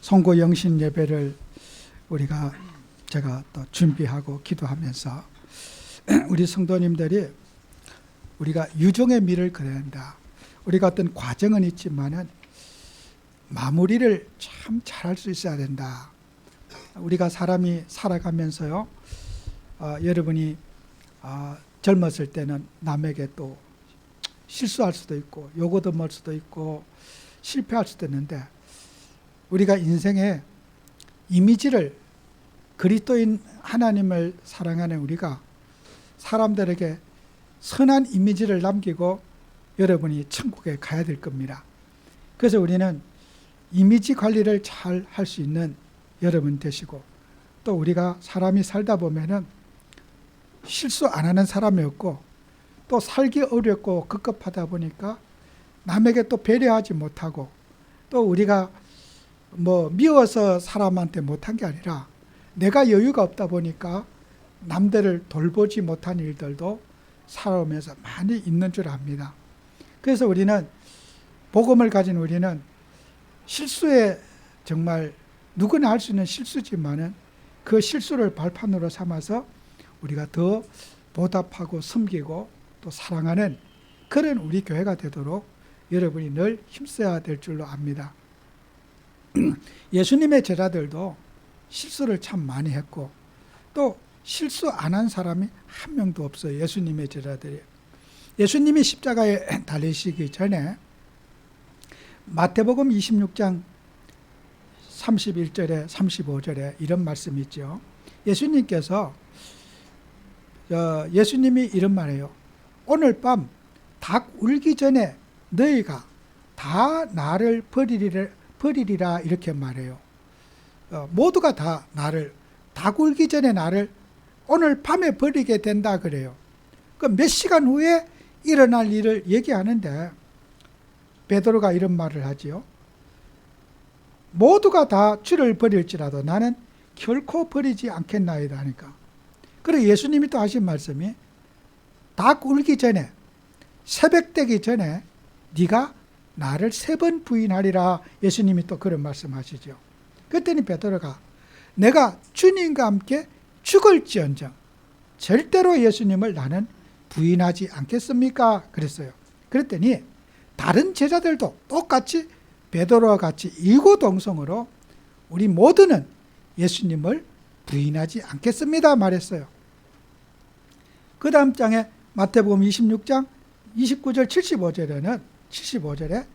송구 영신 예배를 제가 또 준비하고 기도하면서 우리 성도님들이 우리가 유종의 미를 그려야 한다. 우리가 어떤 과정은 있지만은 마무리를 참 잘할 수 있어야 된다. 우리가 사람이 살아가면서요, 여러분이 젊었을 때는 남에게 또 실수할 수도 있고 요거도 멀 수도 있고 실패할 수도 있는데, 우리가 인생의 이미지를, 그리스도인 하나님을 사랑하는 우리가 사람들에게 선한 이미지를 남기고 여러분이 천국에 가야 될 겁니다. 그래서 우리는 이미지 관리를 잘 할 수 있는 여러분 되시고, 또 우리가 사람이 살다 보면은 실수 안 하는 사람이 없고, 또 살기 어렵고 급급하다 보니까 남에게 또 배려하지 못하고, 또 우리가 미워서 사람한테 못한 게 아니라 내가 여유가 없다 보니까 남들을 돌보지 못한 일들도 살아오면서 많이 있는 줄 압니다. 그래서 우리는, 복음을 가진 우리는 실수에, 정말 누구나 할 수 있는 실수지만은 그 실수를 발판으로 삼아서 우리가 더 보답하고 섬기고 또 사랑하는 그런 우리 교회가 되도록 여러분이 늘 힘써야 될 줄로 압니다. 예수님의 제자들도 실수를 참 많이 했고, 또 실수 안 한 사람이 한 명도 없어요. 예수님의 제자들이. 예수님이 십자가에 달리시기 전에 마태복음 26장 31절에 35절에 이런 말씀이 있죠. 예수님께서, 예수님이 이런 말이에요. 오늘 밤 닭 울기 전에 너희가 다 나를 버리리라 이렇게 말해요. 모두가 다 나를, 닭 울기 전에 나를 오늘 밤에 버리게 된다 그래요. 그 몇 시간 후에 일어날 일을 얘기하는데 베드로가 이런 말을 하지요. 모두가 다 주를 버릴지라도 나는 결코 버리지 않겠나이다 하니까. 그리고 예수님이 또 하신 말씀이 닭 울기 전에, 새벽 되기 전에 네가 나를 3번 부인하리라. 예수님이 또 그런 말씀하시죠. 그랬더니 베드로가 내가 주님과 함께 죽을지언정 절대로 예수님을 나는 부인하지 않겠습니까? 그랬어요. 그랬더니 다른 제자들도 똑같이 베드로와 같이 이구동성으로 우리 모두는 예수님을 부인하지 않겠습니다 말했어요. 그 다음 장에 마태복음 26장 29절 75절에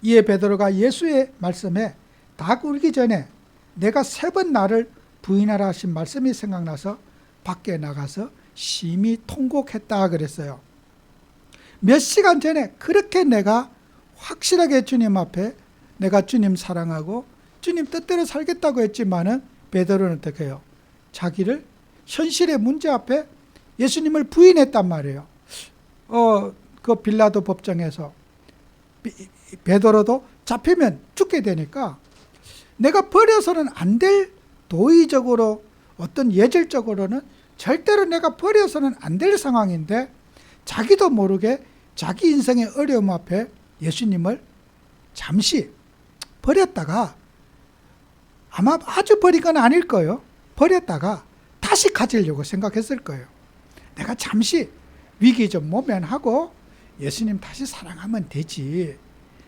이에 베드로가 예수의 말씀에 닭 울기 전에 내가 3번 나를 부인하라 하신 말씀이 생각나서 밖에 나가서 심히 통곡했다 그랬어요. 몇 시간 전에 그렇게 내가 확실하게 주님 앞에 내가 주님 사랑하고 주님 뜻대로 살겠다고 했지만은 베드로는 어떻게 해요? 자기를 현실의 문제 앞에 예수님을 부인했단 말이에요. 그 빌라도 법정에서 베드로도 잡히면 죽게 되니까 내가 버려서는 안 될, 도의적으로 어떤 예절적으로는 절대로 내가 버려서는 안 될 상황인데 자기도 모르게 자기 인생의 어려움 앞에 예수님을 잠시 버렸다가, 아마 아주 버린 건 아닐 거예요. 버렸다가 다시 가지려고 생각했을 거예요. 내가 잠시 위기 좀 모면하고 예수님 다시 사랑하면 되지.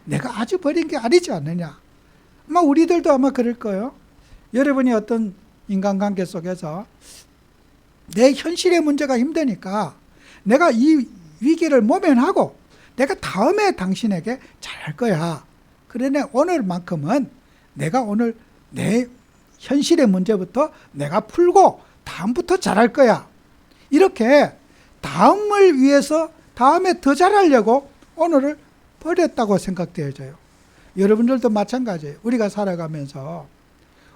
내가 아주 버린 게 아니지 않느냐. 아마 우리들도 아마 그럴 거예요. 여러분이 어떤 인간관계 속에서 내 현실의 문제가 힘드니까 내가 이 위기를 모면하고 내가 다음에 당신에게 잘할 거야. 그러네 오늘만큼은 내가 오늘 내 현실의 문제부터 내가 풀고 다음부터 잘할 거야. 이렇게 다음을 위해서 다음에 더 잘하려고 오늘을 버렸다고 생각되어져요. 여러분들도 마찬가지예요. 우리가 살아가면서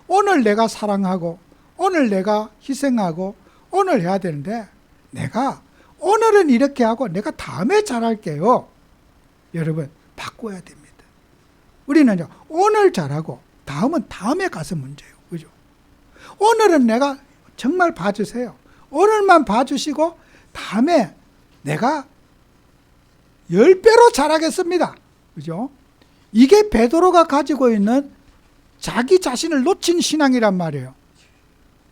오늘 내가 사랑하고 오늘 내가 희생하고 오늘 해야 되는데 내가 오늘은 이렇게 하고 내가 다음에 잘할게요. 여러분 바꿔야 됩니다. 우리는요 오늘 잘하고 다음은 다음에 가서 문제예요. 그죠? 오늘은 내가 정말 봐주세요. 오늘만 봐주시고 다음에 내가 10배로 잘하겠습니다. 그죠? 이게 베드로가 가지고 있는 자기 자신을 놓친 신앙이란 말이에요.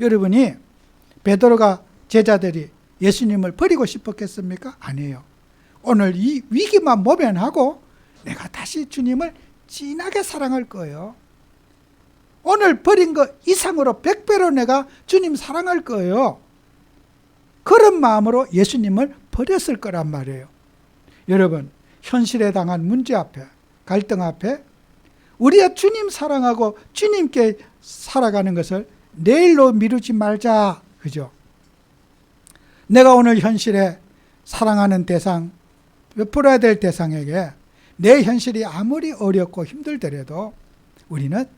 여러분이 베드로가 제자들이 예수님을 버리고 싶었겠습니까? 아니에요. 오늘 이 위기만 모면하고 내가 다시 주님을 진하게 사랑할 거예요. 오늘 버린 거 이상으로 100배로 내가 주님 사랑할 거예요. 그런 마음으로 예수님을 버렸을 거란 말이에요. 여러분, 현실에 당한 문제 앞에, 갈등 앞에 우리가 주님 사랑하고 주님께 살아가는 것을 내일로 미루지 말자. 그죠? 내가 오늘 현실에 사랑하는 대상, 베풀어야 될 대상에게 내 현실이 아무리 어렵고 힘들더라도 우리는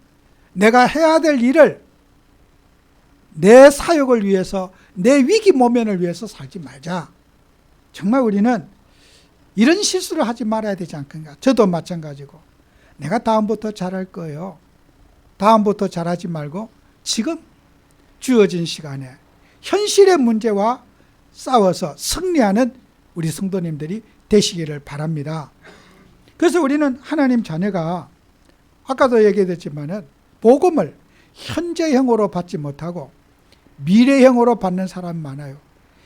내가 해야 될 일을 내 사역을 위해서, 내 위기 모면을 위해서 살지 말자. 정말 우리는 이런 실수를 하지 말아야 되지 않겠는가. 저도 마찬가지고 내가 다음부터 잘할 거예요. 다음부터 잘하지 말고 지금 주어진 시간에 현실의 문제와 싸워서 승리하는 우리 성도님들이 되시기를 바랍니다. 그래서 우리는 하나님 자녀가 아까도 얘기했지만은 복음을 현재형으로 받지 못하고 미래형으로 받는 사람 많아요.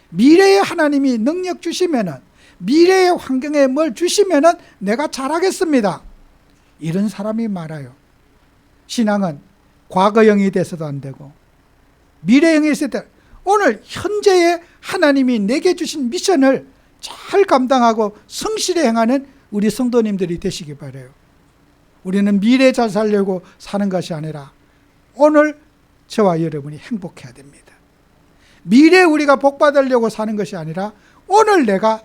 미래에 하나님이 능력 주시면은, 미래의 환경에 뭘 주시면은 내가 잘하겠습니다. 이런 사람이 많아요. 신앙은 과거형이 돼서도 안 되고 미래형이 있을 때 오늘 현재의 하나님이 내게 주신 미션을 잘 감당하고 성실히 행하는 우리 성도님들이 되시기 바라요. 우리는 미래 잘 살려고 사는 것이 아니라 오늘 저와 여러분이 행복해야 됩니다. 미래 우리가 복 받으려고 사는 것이 아니라 오늘 내가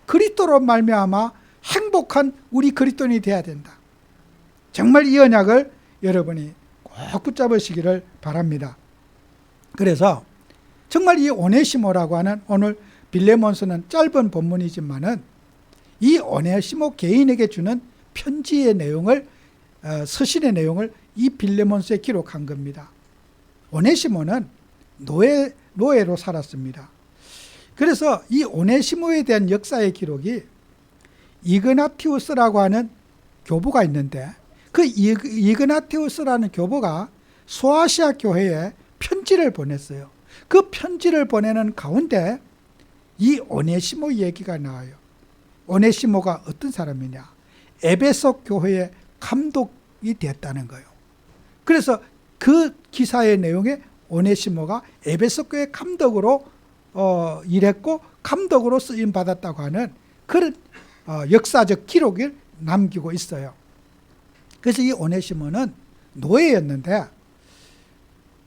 그리스도로 말미암아 행복한 우리 그리스도인이 되어야 된다. 정말 이 언약을 여러분이 꼭 붙잡으시기를 바랍니다. 그래서 정말 이 오네시모라고 하는, 오늘 빌레몬서는 짧은 본문이지만은 이 오네시모 개인에게 주는 편지의 내용을, 서신의 내용을 이 빌레몬서에 기록한 겁니다. 오네시모는 노예로 살았습니다. 그래서 이 오네시모에 대한 역사의 기록이 이그나티우스라고 하는 교부가 있는데, 그 이그나티우스라는 교부가 소아시아 교회에 편지를 보냈어요. 그 편지를 보내는 가운데 이 오네시모 얘기가 나와요. 오네시모가 어떤 사람이냐? 에베소 교회의 감독이 됐다는 거예요. 그래서 그 기사의 내용에 오네시모가 에베소 교회 감독으로 일했고 감독으로 쓰임 받았다고 하는 그런 역사적 기록을 남기고 있어요. 그래서 이 오네시모는 노예였는데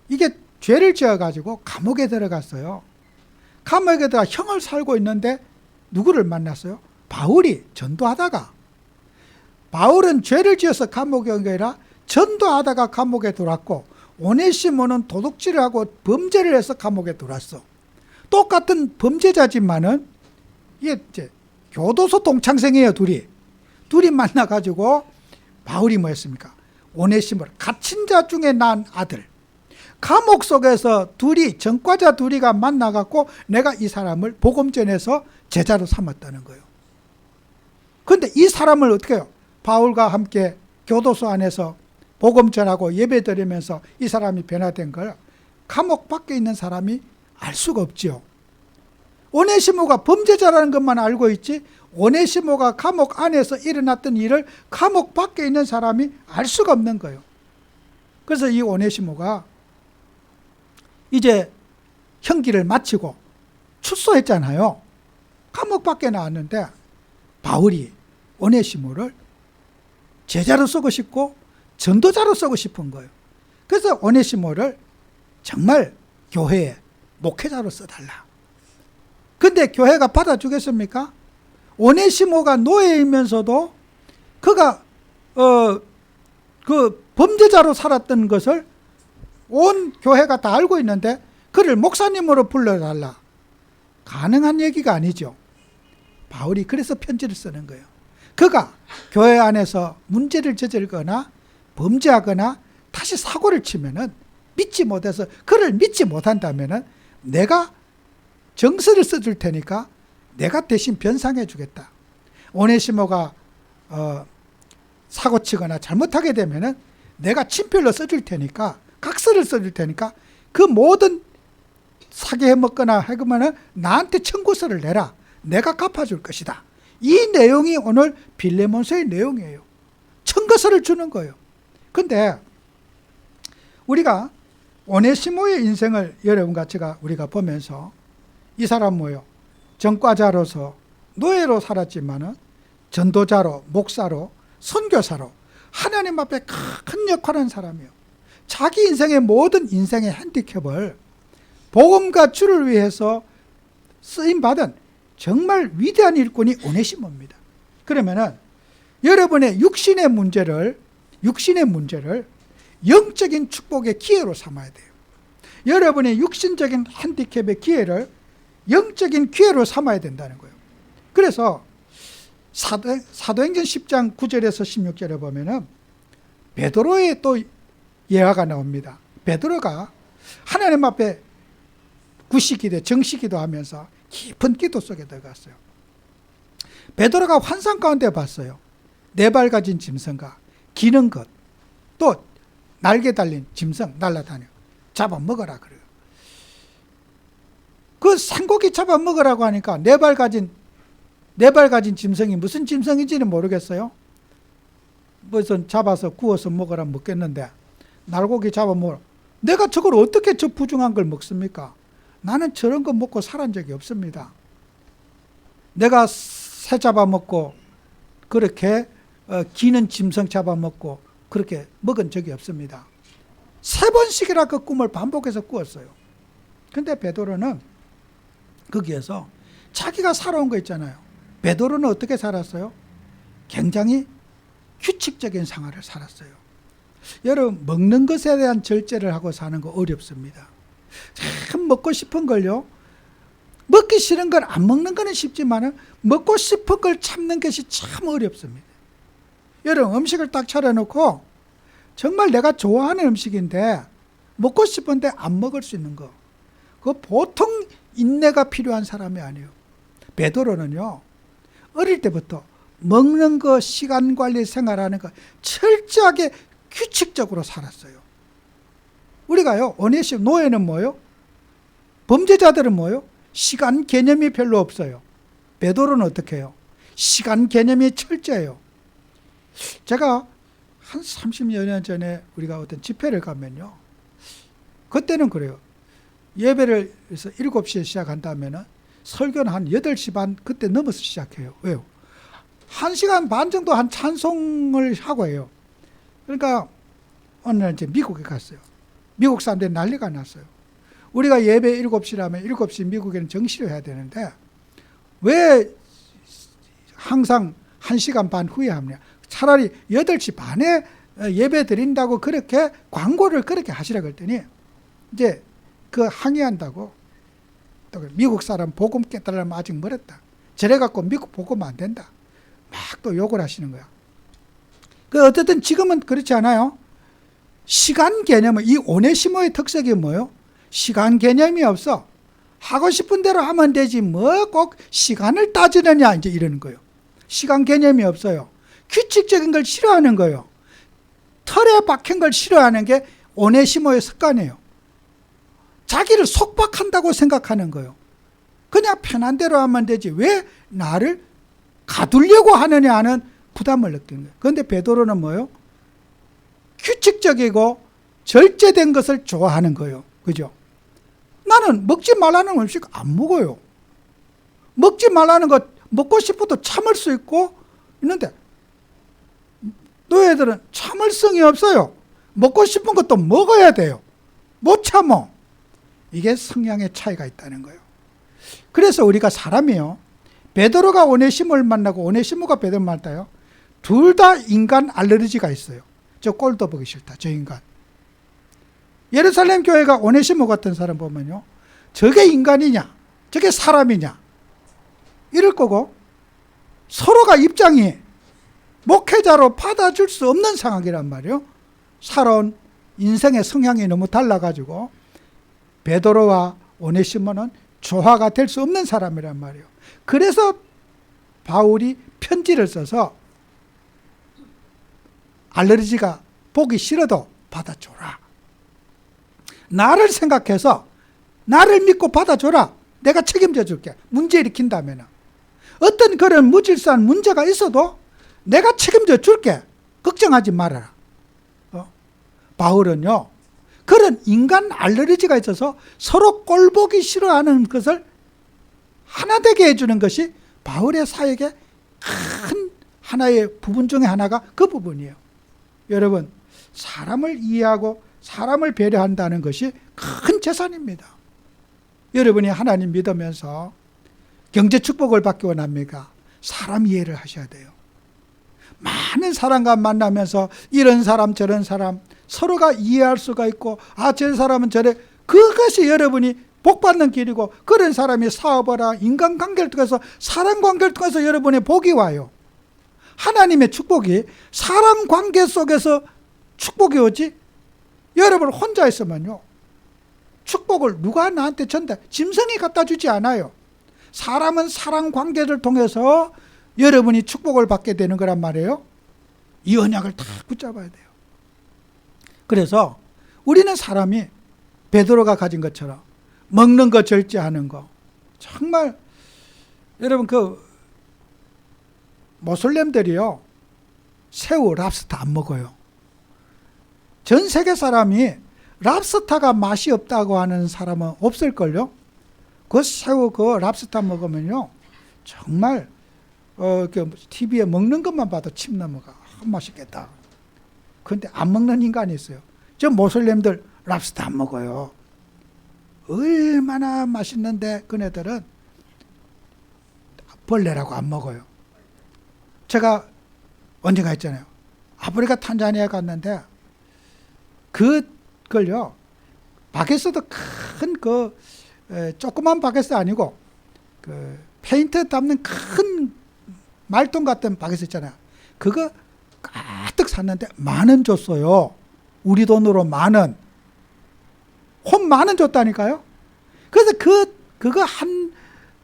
이게 죄를 지어가지고 감옥에 들어갔어요. 감옥에 들어가 형을 살고 있는데 누구를 만났어요? 바울이 전도하다가, 바울은 죄를 지어서 감옥에 온 게 아니라 전도하다가 감옥에 들어왔고, 오네시모는 도둑질을 하고 범죄를 해서 감옥에 들어왔어. 똑같은 범죄자지만은 이게 이제 교도소 동창생이에요. 둘이 만나가지고 바울이 뭐였습니까? 오네시모를 갇힌 자 중에 난 아들, 감옥 속에서 전과자 둘이가 만나갖고 내가 이 사람을 복음 전해서 제자로 삼았다는 거예요. 그런데 이 사람을 어떻게 해요? 바울과 함께 교도소 안에서 복음 전하고 예배 드리면서 이 사람이 변화된 걸 감옥 밖에 있는 사람이 알 수가 없지요. 오네시모가 범죄자라는 것만 알고 있지, 오네시모가 감옥 안에서 일어났던 일을 감옥 밖에 있는 사람이 알 수가 없는 거예요. 그래서 이 오네시모가 이제 형기를 마치고 출소했잖아요. 감옥 밖에 나왔는데 바울이 오네시모를 제자로 쓰고 싶고 전도자로 쓰고 싶은 거예요. 그래서 오네시모를 정말 교회에 목회자로 써달라. 근데 교회가 받아주겠습니까? 오네시모가 노예이면서도 그가 그 범죄자로 살았던 것을 온 교회가 다 알고 있는데 그를 목사님으로 불러달라. 가능한 얘기가 아니죠. 바울이 그래서 편지를 쓰는 거예요. 그가 교회 안에서 문제를 저질거나 범죄하거나 다시 사고를 치면은 믿지 못해서, 그를 믿지 못한다면은 내가 정서를 써줄 테니까 내가 대신 변상해 주겠다. 오네시모가 사고 치거나 잘못하게 되면은 내가 친필로 써줄 테니까, 각서를 써줄 테니까 그 모든 사기해 먹거나 해그면은 나한테 청구서를 내라. 내가 갚아줄 것이다. 이 내용이 오늘 빌레몬서의 내용이에요. 청구서를 주는 거예요. 근데 우리가 오네시모의 인생을 여러분과 제가 우리가 보면서 이 사람 뭐예요? 전과자로서 노예로 살았지만은 전도자로, 목사로, 선교사로 하나님 앞에 큰 역할을 한 사람이에요. 자기 인생의 모든 인생의 핸디캡을 복음과 주를 위해서 쓰임받은 정말 위대한 일꾼이 오네시모입니다. 그러면은 여러분의 육신의 문제를 영적인 축복의 기회로 삼아야 돼요. 여러분의 육신적인 핸디캡의 기회를 영적인 기회로 삼아야 된다는 거예요. 그래서 사도행전 10장 9절에서 16절에 보면은 베드로의 또 예화가 나옵니다. 베드로가 하나님 앞에 구시기도 정시기도 하면서 깊은 기도 속에 들어갔어요. 베드로가 환상 가운데 봤어요. 4발 가진 짐승과 기는 것, 또 날개 달린 짐승 날아다녀 잡아먹어라 그래요. 그 생고기 잡아먹으라고 하니까 4발 가진 짐승이 무슨 짐승인지는 모르겠어요. 무슨 잡아서 구워서 먹으라 먹겠는데 날고기 잡아먹으라. 내가 저걸 어떻게 저 부중한 걸 먹습니까? 나는 저런 거 먹고 살은 적이 없습니다. 내가 새 잡아먹고 그렇게 기는 짐승 잡아먹고 그렇게 먹은 적이 없습니다. 3번씩이나 그 꿈을 반복해서 꾸었어요. 근데 베드로는 거기에서 자기가 살아온 거 있잖아요. 베드로는 어떻게 살았어요? 굉장히 규칙적인 생활을 살았어요. 여러분, 먹는 것에 대한 절제를 하고 사는 거 어렵습니다. 참 먹고 싶은 걸요, 먹기 싫은 걸 안 먹는 거는 쉽지만 먹고 싶은 걸 참는 것이 참 어렵습니다. 여러분, 음식을 딱 차려놓고 정말 내가 좋아하는 음식인데 먹고 싶은데 안 먹을 수 있는 거, 그거 보통 인내가 필요한 사람이 아니에요. 베드로는요, 어릴 때부터 먹는 거, 시간 관리 생활하는 거 철저하게 규칙적으로 살았어요. 우리가요, 오네시모 노예는 뭐예요? 범죄자들은 뭐예요? 시간 개념이 별로 없어요. 베드로는 어떻게 해요? 시간 개념이 철저해요. 제가 한 30여 년 전에 우리가 어떤 집회를 가면요, 그때는 그래요. 예배를 해서 7시에 시작한다면은 설교는 한 8시 반 그때 넘어서 시작해요. 왜요? 1시간 반 정도 한 찬송을 하고 해요. 그러니까 어느 날 이제 미국에 갔어요. 미국 사람들이 난리가 났어요. 우리가 예배 7시라면 7시 미국에는 정시를 해야 되는데 왜 항상 1시간 반 후에 합니까? 차라리 8시 반에 예배 드린다고 그렇게 광고를 그렇게 하시라 그랬더니 이제 그 항의한다고, 또 미국 사람 복음 깨달으면 아직 멀었다. 저래갖고 미국 복음 안 된다. 막 또 욕을 하시는 거야. 그 어쨌든 지금은 그렇지 않아요. 시간 개념은, 이 오네시모의 특색이 뭐예요? 시간 개념이 없어. 하고 싶은 대로 하면 되지 뭐 꼭 시간을 따지느냐 이제 이러는 거예요. 시간 개념이 없어요. 규칙적인 걸 싫어하는 거예요. 틀에 박힌 걸 싫어하는 게 오네시모의 습관이에요. 자기를 속박한다고 생각하는 거예요. 그냥 편한 대로 하면 되지 왜 나를 가두려고 하느냐 하는 부담을 느끼는 거예요. 그런데 베드로는 뭐예요? 규칙적이고 절제된 것을 좋아하는 거예요. 그죠? 나는 먹지 말라는 음식 안 먹어요. 먹지 말라는 것 먹고 싶어도 참을 수 있고 있는데 노예들은 참을성이 없어요. 먹고 싶은 것도 먹어야 돼요. 못 참어. 이게 성향의 차이가 있다는 거예요. 그래서 우리가 사람이요, 베드로가 오네시모를 만나고 오네시모가 베드로를 만나요, 둘 다 인간 알레르기가 있어요. 저 꼴도 보기 싫다, 저 인간. 예루살렘 교회가 오네시모 같은 사람 보면요, 저게 인간이냐 저게 사람이냐 이럴 거고, 서로가 입장이 목회자로 받아줄 수 없는 상황이란 말이에요. 살아온 인생의 성향이 너무 달라가지고 베드로와 오네시모는 조화가 될 수 없는 사람이란 말이에요. 그래서 바울이 편지를 써서 알레르기가 보기 싫어도 받아줘라. 나를 생각해서 나를 믿고 받아줘라. 내가 책임져 줄게. 문제 일으킨다면 어떤 그런 무질서한 문제가 있어도 내가 책임져 줄게. 걱정하지 말아라. 바울은요, 그런 인간 알레르기가 있어서 서로 꼴보기 싫어하는 것을 하나 되게 해주는 것이 바울의 사역의 큰 하나의 부분 중에 하나가 그 부분이에요. 여러분, 사람을 이해하고 사람을 배려한다는 것이 큰 재산입니다. 여러분이 하나님 믿으면서 경제 축복을 받기 원합니까? 사람 이해를 하셔야 돼요. 많은 사람과 만나면서 이런 사람 저런 사람 서로가 이해할 수가 있고, 저 사람은 저래, 그것이 여러분이 복받는 길이고, 그런 사람이 사업을 하고 인간관계를 통해서 사람관계를 통해서 여러분의 복이 와요. 하나님의 축복이 사람관계 속에서 축복이 오지, 여러분 혼자 있으면요 축복을 누가 나한테 전달, 짐승이 갖다 주지 않아요. 사람은 사람관계를 통해서 여러분이 축복을 받게 되는 거란 말이에요. 이 언약을 다 붙잡아야 돼요. 그래서 우리는 사람이 베드로가 가진 것처럼 먹는 거 절제하는 거, 정말 여러분 그 모슬렘들이요 새우, 랍스터 안 먹어요. 전 세계 사람이 랍스터가 맛이 없다고 하는 사람은 없을걸요. 그 새우, 그 랍스터 먹으면요 정말 TV에 먹는 것만 봐도 침 넘어가. 맛있겠다. 그런데 안 먹는 인간이 있어요. 저 모슬렘들 랍스터 안 먹어요. 얼마나 맛있는데 그네들은 벌레라고 안 먹어요. 제가 언젠가 했잖아요. 아프리카 탄자니아 갔는데 그걸요 바게트도 큰 조그만 바게트 아니고 그 페인트 담는 큰 말똥 같은 바게트 있잖아요. 그거 가득 샀는데 10,000원 줬어요. 우리 돈으로 10,000원. 혼 10,000원 줬다니까요. 그래서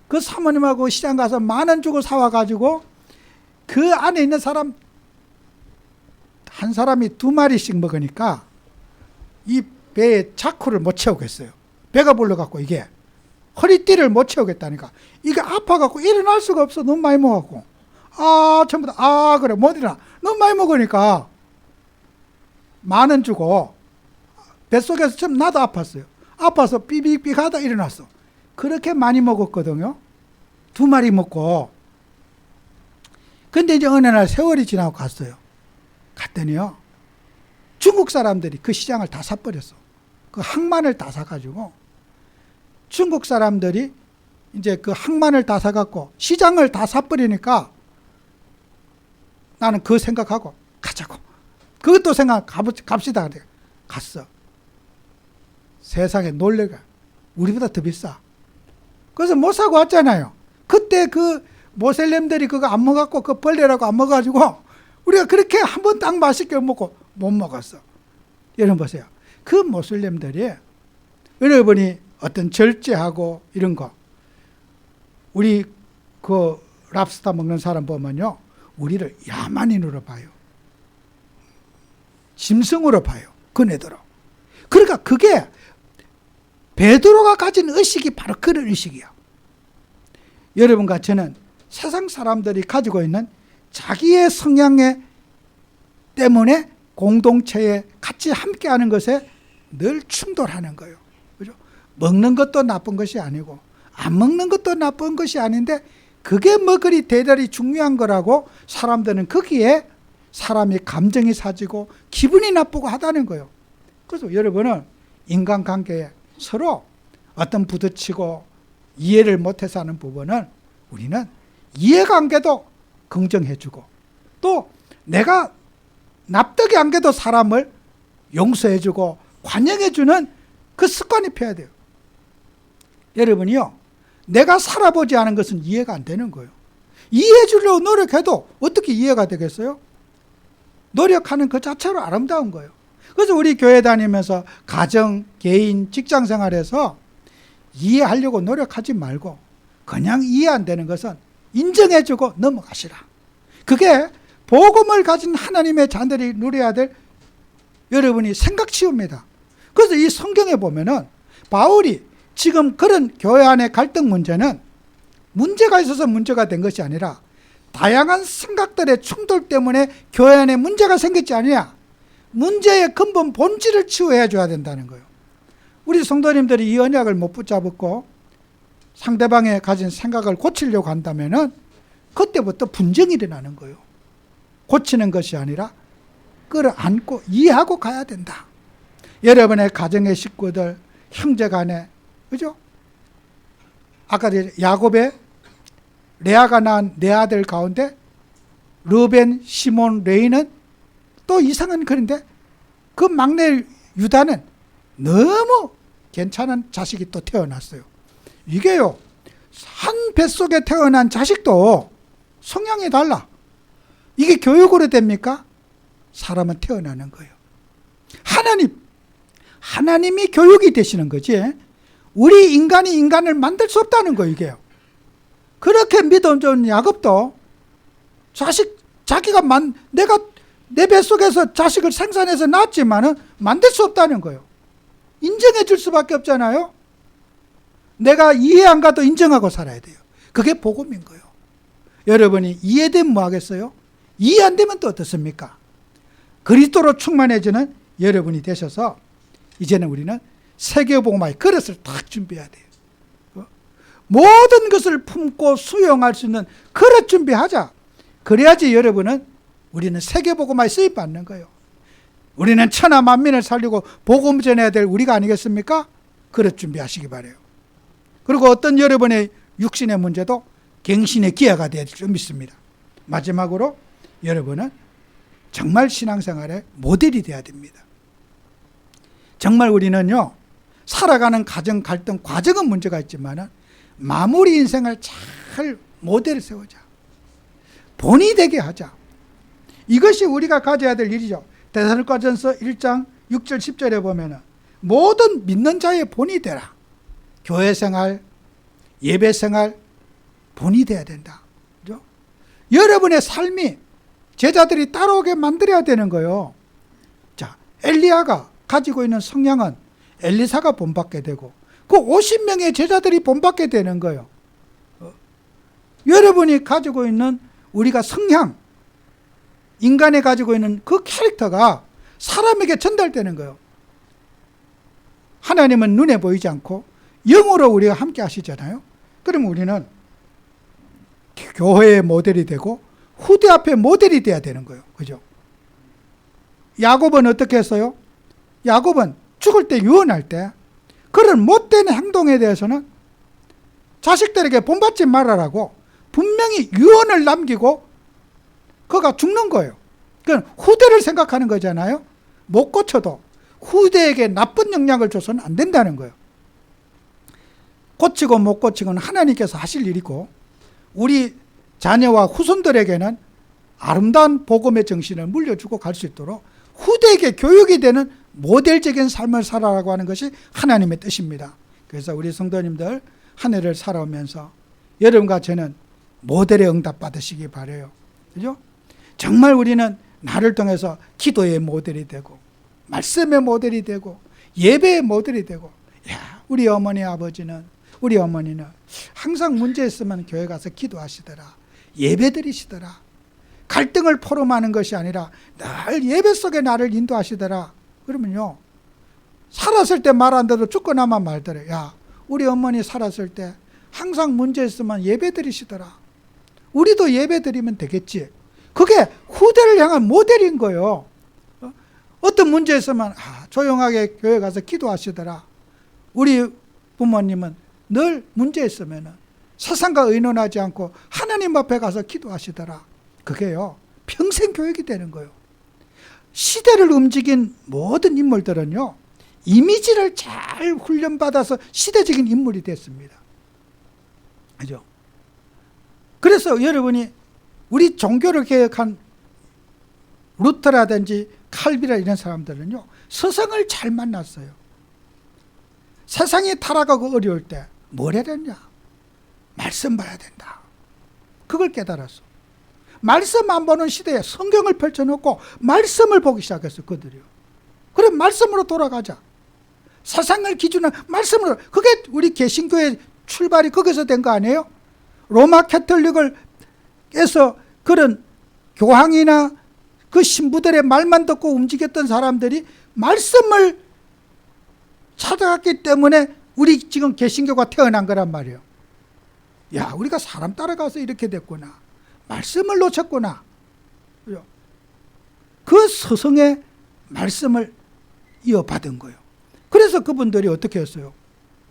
그 사모님하고 시장 가서 10,000원 주고 사와가지고 그 안에 있는 사람 한 사람이 2마리씩 먹으니까 이 배에 자쿠를 못 채우겠어요. 배가 불러갖고 이게 허리띠를 못 채우겠다니까. 이게 아파갖고 일어날 수가 없어. 너무 많이 먹었고. 전부 다 그래 못 일어나. 너무 많이 먹으니까 10,000원 주고 뱃속에서 좀 나도 아팠어요. 아파서 삐빅삐 하다 일어났어. 그렇게 많이 먹었거든요. 2마리 먹고. 근데 이제 어느 날 세월이 지나고 갔어요. 갔더니요 중국 사람들이 그 시장을 다 사버렸어. 그 항만을 다 사가지고 중국 사람들이 이제 그 항만을 다 사갖고 시장을 다 사버리니까 나는 그 생각하고 가자고. 그것도 갑시다. 갔어. 세상에 놀래가. 우리보다 더 비싸. 그래서 못 사고 왔잖아요. 그때 그 모슬렘들이 그거 안 먹었고 그 벌레라고 안 먹어가지고 우리가 그렇게 한 번 딱 맛있게 먹고 못 먹었어. 여러분 보세요. 그 모슬렘들이 여러분이 어떤 절제하고 이런 거 우리 그 랍스터 먹는 사람 보면요 우리를 야만인으로 봐요. 짐승으로 봐요. 그네들은. 그러니까 그게 베드로가 가진 의식이 바로 그런 의식이야. 여러분과 저는 세상 사람들이 가지고 있는 자기의 성향에 때문에 공동체에 같이 함께하는 것에 늘 충돌하는 거예요. 그죠? 먹는 것도 나쁜 것이 아니고 안 먹는 것도 나쁜 것이 아닌데 그게 뭐 그리 대단히 중요한 거라고 사람들은 거기에 사람의 감정이 사지고 기분이 나쁘고 하다는 거예요. 그래서 여러분은 인간관계에 서로 어떤 부딪히고 이해를 못해서 하는 부분은 우리는 이해관계도 긍정해주고 또 내가 납득이 안 돼도 사람을 용서해주고 관용해주는 그 습관이 펴야 돼요. 여러분이요 내가 살아보지 않은 것은 이해가 안 되는 거예요. 이해해주려고 노력해도 어떻게 이해가 되겠어요? 노력하는 그 자체로 아름다운 거예요. 그래서 우리 교회 다니면서 가정, 개인, 직장 생활에서 이해하려고 노력하지 말고 그냥 이해 안 되는 것은 인정해주고 넘어가시라. 그게 복음을 가진 하나님의 자들이 누려야 될 여러분이 생각치웁니다. 그래서 이 성경에 보면은 바울이 지금 그런 교회 안의 갈등 문제는 문제가 있어서 문제가 된 것이 아니라 다양한 생각들의 충돌 때문에 교회 안에 문제가 생겼지 않느냐. 문제의 근본 본질을 치유해 줘야 된다는 거예요. 우리 성도님들이 이 언약을 못 붙잡고 상대방의 가진 생각을 고치려고 한다면은 그때부터 분쟁이 일어나는 거예요. 고치는 것이 아니라 끌어안고 이해하고 가야 된다. 여러분의 가정의 식구들, 형제 간에, 그죠? 아까 야곱의 레아가 낳은 네 아들 가운데 르벤, 시몬, 레이는 또 이상한 글인데 그 막내 유다는 너무 괜찮은 자식이 또 태어났어요. 이게요, 한 뱃속에 태어난 자식도 성향이 달라. 이게 교육으로 됩니까? 사람은 태어나는 거예요. 하나님이 교육이 되시는 거지. 우리 인간이 인간을 만들 수 없다는 거예요, 이게요. 그렇게 믿어준 야곱도 내가 내 뱃속에서 자식을 생산해서 낳았지만은 만들 수 없다는 거예요. 인정해 줄 수밖에 없잖아요. 내가 이해 안 가도 인정하고 살아야 돼요. 그게 복음인 거예요. 여러분이 이해되면 뭐 하겠어요? 이해 안 되면 또 어떻습니까? 그리스도로 충만해지는 여러분이 되셔서 이제는 우리는 세계복음화의 그릇을 딱 준비해야 돼요. 모든 것을 품고 수용할 수 있는 그릇 준비하자. 그래야지 여러분은 우리는 세계복음화에 쓰임받는 거예요. 우리는 천하 만민을 살리고 복음 전해야 될 우리가 아니겠습니까? 그릇 준비하시기 바라요. 그리고 어떤 여러분의 육신의 문제도 갱신의 기회가 될 줄 믿습니다. 마지막으로 여러분은 정말 신앙생활의 모델이 되어야 됩니다. 정말 우리는요, 살아가는 가정 갈등 과정은 문제가 있지만 마무리 인생을 잘 모델을 세우자. 본이 되게 하자. 이것이 우리가 가져야 될 일이죠. 데살로니가전서 1장 6절 10절에 보면은 모든 믿는 자의 본이 되라. 교회 생활, 예배 생활 본이 돼야 된다. 그죠? 여러분의 삶이 제자들이 따라오게 만들어야 되는 거예요. 자, 엘리야가 가지고 있는 성향은 엘리사가 본받게 되고 그 50명의 제자들이 본받게 되는 거예요. 여러분이 가지고 있는 우리가 성향, 인간이 가지고 있는 그 캐릭터가 사람에게 전달되는 거예요. 하나님은 눈에 보이지 않고 영으로 우리가 함께 하시잖아요. 그럼 우리는 교회의 모델이 되고 후대 앞에 모델이 돼야 되는 거예요. 그죠? 야곱은 어떻게 했어요? 야곱은 죽을 때 유언할 때 그런 못된 행동에 대해서는 자식들에게 본받지 말아라고 분명히 유언을 남기고 그가 죽는 거예요. 그건 후대를 생각하는 거잖아요. 못 고쳐도 후대에게 나쁜 영향을 줘서는 안 된다는 거예요. 고치고 못 고치고는 하나님께서 하실 일이고 우리 자녀와 후손들에게는 아름다운 복음의 정신을 물려주고 갈 수 있도록 후대에게 교육이 되는 모델적인 삶을 살아라고 하는 것이 하나님의 뜻입니다. 그래서 우리 성도님들 한 해를 살아오면서 여러분과 저는 모델의 응답 받으시기 바라요. 그죠? 정말 우리는 나를 통해서 기도의 모델이 되고 말씀의 모델이 되고 예배의 모델이 되고, 야, 우리 어머니 아버지는, 우리 어머니는 항상 문제 있으면 교회 가서 기도하시더라, 예배 드리시더라, 갈등을 포럼하는 것이 아니라 늘 예배 속에 나를 인도하시더라. 그러면요, 살았을 때 말 안 들어도 죽거나만 말더래. 야, 우리 어머니 살았을 때 항상 문제 있으면 예배 드리시더라. 우리도 예배 드리면 되겠지. 그게 후대를 향한 모델인 거예요. 어떤 문제 있으면 조용하게 교회 가서 기도하시더라. 우리 부모님은 늘 문제 있으면 세상과 의논하지 않고 하나님 앞에 가서 기도하시더라. 그게요, 평생 교육이 되는 거예요. 시대를 움직인 모든 인물들은요, 이미지를 잘 훈련받아서 시대적인 인물이 됐습니다. 그죠? 그래서 여러분이 우리 종교를 개혁한 루터라든지 칼빈이나 이런 사람들은요, 서성을 잘 만났어요. 세상이 타락하고 어려울 때 뭘 해야 되냐? 말씀 봐야 된다. 그걸 깨달았어. 말씀 안 보는 시대에 성경을 펼쳐놓고 말씀을 보기 시작했어, 그들이요. 그래, 말씀으로 돌아가자. 세상을 기준으로 말씀으로. 그게 우리 개신교의 출발이 거기서 된 거 아니에요? 로마 캐톨릭에서 그런 교황이나 그 신부들의 말만 듣고 움직였던 사람들이 말씀을 찾아갔기 때문에 우리 지금 개신교가 태어난 거란 말이에요. 야, 우리가 사람 따라가서 이렇게 됐구나. 말씀을 놓쳤구나. 그 서성의 말씀을 이어받은 거예요. 그래서 그분들이 어떻게 했어요?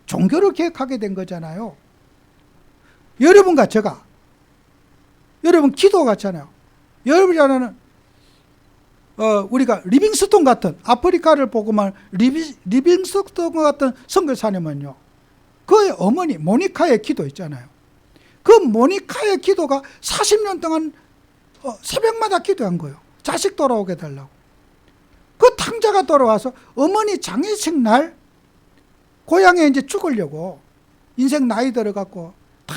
종교를 개혁하게 된 거잖아요. 여러분과 제가, 여러분 기도 같잖아요. 여러분이라는 우리가 리빙스톤 같은, 아프리카를 보고만 리빙스톤 같은 선교사님은요, 그의 어머니 모니카의 기도 있잖아요. 그 모니카의 기도가 40년 동안 새벽마다 기도한 거예요. 자식 돌아오게 달라고. 그 탕자가 돌아와서 어머니 장례식 날 고향에 이제 죽으려고, 인생 나이 들어갖고 다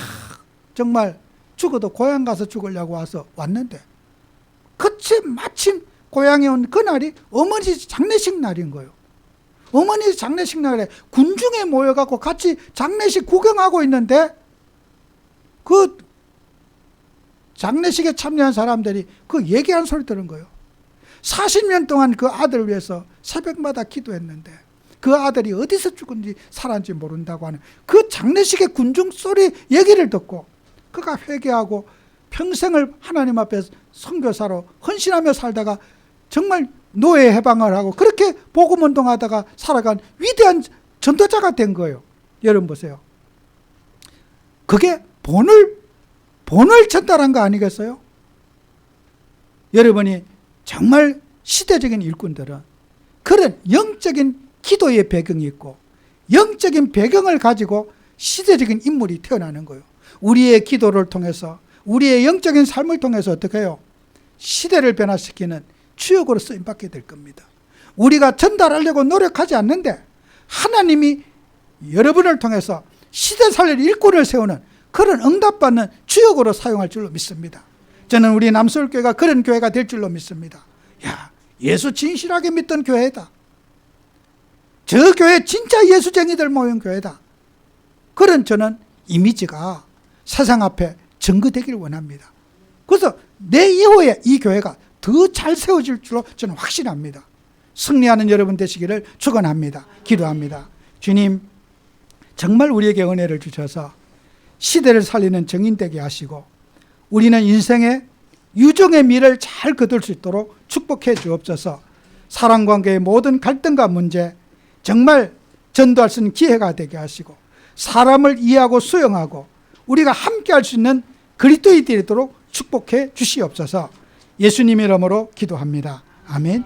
정말 죽어도 고향 가서 죽으려고 와서 왔는데, 그치 마침 고향에 온 그날이 어머니 장례식 날인 거예요. 어머니 장례식 날에 군중에 모여갖고 같이 장례식 구경하고 있는데, 그 장례식에 참여한 사람들이 그 얘기하는 소리 들은 거예요. 40년 동안 그 아들을 위해서 새벽마다 기도했는데 그 아들이 어디서 죽은지 살았는지 모른다고 하는 그 장례식의 군중 소리 얘기를 듣고 그가 회개하고 평생을 하나님 앞에 선교사로 헌신하며 살다가 정말 노예 해방을 하고 그렇게 복음운동하다가 살아간 위대한 전도자가 된 거예요. 여러분 보세요. 그게 본을 전달한 거 아니겠어요? 여러분이 정말 시대적인 일꾼들은 그런 영적인 기도의 배경이 있고 영적인 배경을 가지고 시대적인 인물이 태어나는 거예요. 우리의 기도를 통해서, 우리의 영적인 삶을 통해서 어떻게 해요? 시대를 변화시키는 주역으로 쓰임받게 될 겁니다. 우리가 전달하려고 노력하지 않는데 하나님이 여러분을 통해서 시대 살릴 일꾼을 세우는 그런 응답받는 주역으로 사용할 줄로 믿습니다. 저는 우리 남서울교회가 그런 교회가 될 줄로 믿습니다. 야, 예수 진실하게 믿던 교회다. 저 교회 진짜 예수쟁이들 모인 교회다. 그런 저는 이미지가 세상 앞에 증거되기를 원합니다. 그래서 내 이후에 이 교회가 더 잘 세워질 줄로 저는 확신합니다. 승리하는 여러분 되시기를 축원합니다. 기도합니다. 주님, 정말 우리에게 은혜를 주셔서 시대를 살리는 정인 되게 하시고 우리는 인생의 유종의 미를 잘 거둘 수 있도록 축복해 주옵소서. 사랑관계의 모든 갈등과 문제 정말 전도할 수 있는 기회가 되게 하시고 사람을 이해하고 수용하고 우리가 함께 할 수 있는 그리스도인이 되도록 축복해 주시옵소서. 예수님 이름으로 기도합니다. 아멘.